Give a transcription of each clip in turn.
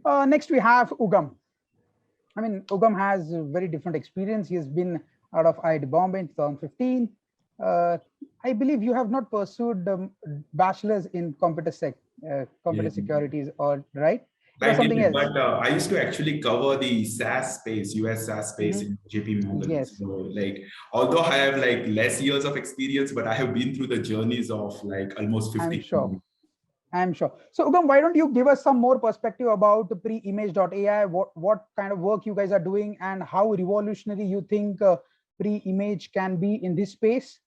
Next, we have Ugam. I mean, Ugam has a very different experience. He has been out of IIT Bombay in 2015. I believe you have not pursued bachelor's in computer Yeah. securities, or right? It I was something did, else. but I used to actually cover the SaaS space, US SaaS space Mhm. in JP Morgan. Yes, So, like, although I have like less years of experience, but I have been through the journeys of like almost I'm 50 sure. companies. I'm sure. So, Ugam, why don't you give us some more perspective about the pre-image.ai, what kind of work you guys are doing, and how revolutionary you think pre-image can be in this space?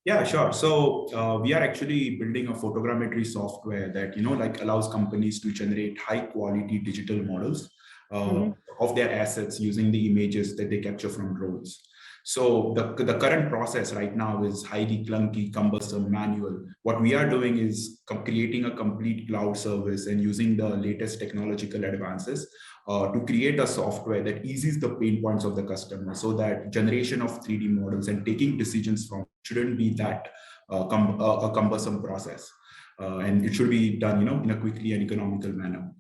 Yeah, sure. So we are actually building a photogrammetry software that like allows companies to generate high quality digital models uh, Hmm. of their assets using the images that they capture from drones. So the current process right now is highly clunky, cumbersome, manual. What we are doing is creating a complete cloud service and using the latest technological advances to create a software that eases the pain points of the customer so that generation of 3D models and taking decisions from shouldn't be that a cumbersome process. And it should be done, in a quickly and economical manner.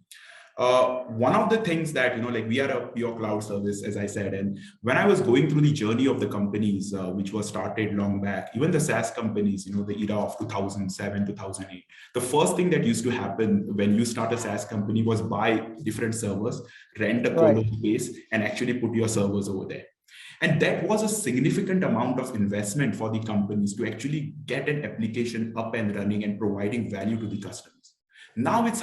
One of the things that like we are a pure cloud service, as I said, and when I was going through the journey of the companies which was started long back, even the SaaS companies, the era of 2007 2008, the first thing that used to happen when you start a SaaS company was buy different servers, rent a colo Right. space, and actually put your servers over there. And that was a significant amount of investment for the companies to actually get an application up and running and providing value to the customers. Now it's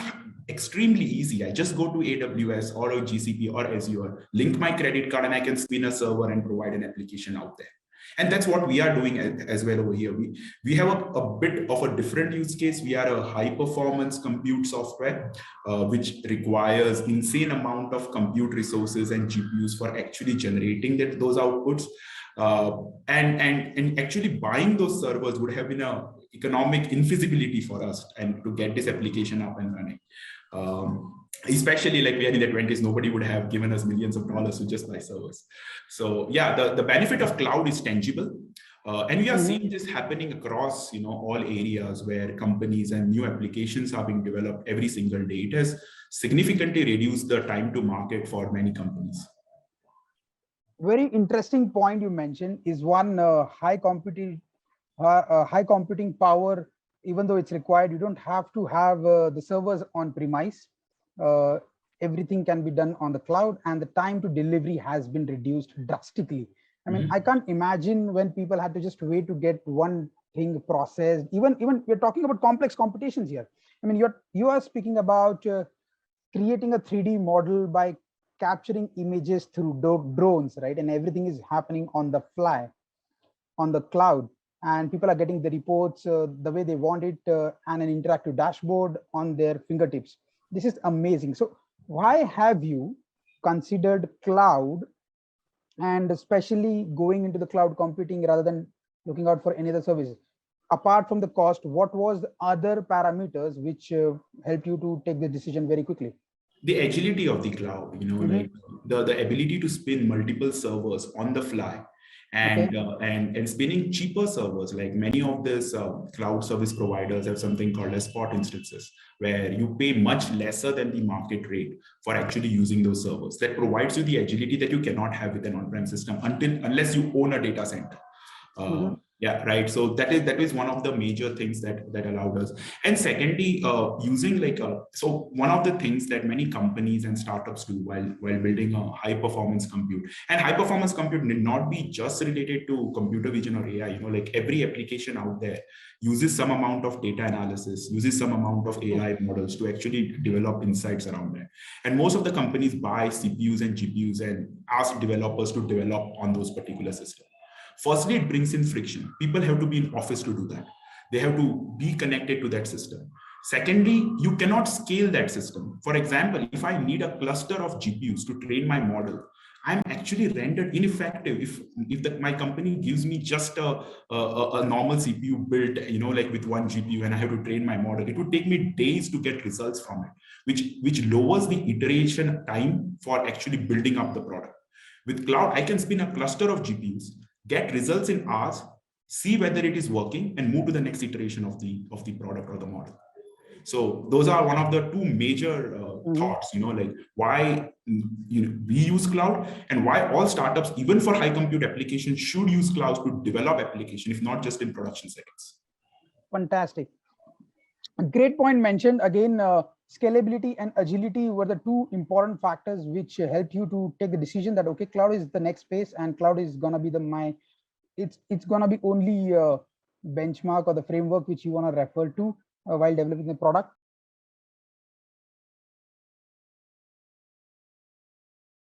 extremely easy. I just go to AWS or a GCP or Azure, link my credit card, and I can spin a server and provide an application out there. And that's what we are doing as well over here. We have a bit of a different use case. We are a high performance compute software, which requires insane amount of compute resources and GPUs for actually generating those outputs. And actually buying those servers would have been a economic infeasibility for us and to get this application up and running. Especially like we are in the 20s, nobody would have given us millions of dollars to just buy servers. So yeah, the benefit of cloud is tangible. And we are seeing this happening across all areas where companies and new applications are being developed every single day. It has significantly reduced the time to market for many companies. Very interesting point you mentioned is one high computing power. Even though it's required, you don't have to have the servers on premise. Uh, Everything can be done on the cloud, and the time to delivery has been reduced drastically. I mean, I can't imagine when people had to just wait to get one thing processed. Even we're talking about complex computations here. I mean, you are speaking about creating a 3D model by capturing images through drones, right? And everything is happening on the fly, on the cloud, and people are getting the reports the way they want it, and an interactive dashboard on their fingertips. This is amazing. So why have you considered cloud, and especially going into the cloud computing rather than looking out for any other services? Apart from the cost, what was the other parameters which helped you to take the decision very quickly? The agility of the cloud, like the ability to spin multiple servers on the fly, Okay. and spinning cheaper servers. Like many of these cloud service providers have something called as spot instances, where you pay much lesser than the market rate for actually using those servers. That provides you the agility that you cannot have with an on-prem system unless you own a data center. Yeah, right. So that is one of the major things that allowed us. And secondly, using so one of the things that many companies and startups do while building a high performance compute, and high performance compute need not be just related to computer vision or AI. Like every application out there uses some amount of data analysis, uses some amount of AI models to actually develop insights around it. And most of the companies buy CPUs and GPUs and ask developers to develop on those particular systems. Firstly, it brings in friction. People have to be in office to do that. They have to be connected to that system. Secondly, you cannot scale that system. For example, if I need a cluster of GPUs to train my model, I'm actually rendered ineffective if my company gives me just a normal CPU built, like with one GPU, and I have to train my model. It would take me days to get results from it, which lowers the iteration time for actually building up the product. With cloud, I can spin a cluster of GPUs, get results in hours, see whether it is working, and move to the next iteration of the product or the model. So those are one of the two major thoughts, like why we use cloud, and why all startups, even for high compute applications, should use clouds to develop application, if not just in production settings. Fantastic. A great point mentioned. Again, scalability and agility were the two important factors which help you to take the decision that, okay, cloud is the next space, and cloud is going to be it's going to be only benchmark or the framework which you want to refer to while developing the product.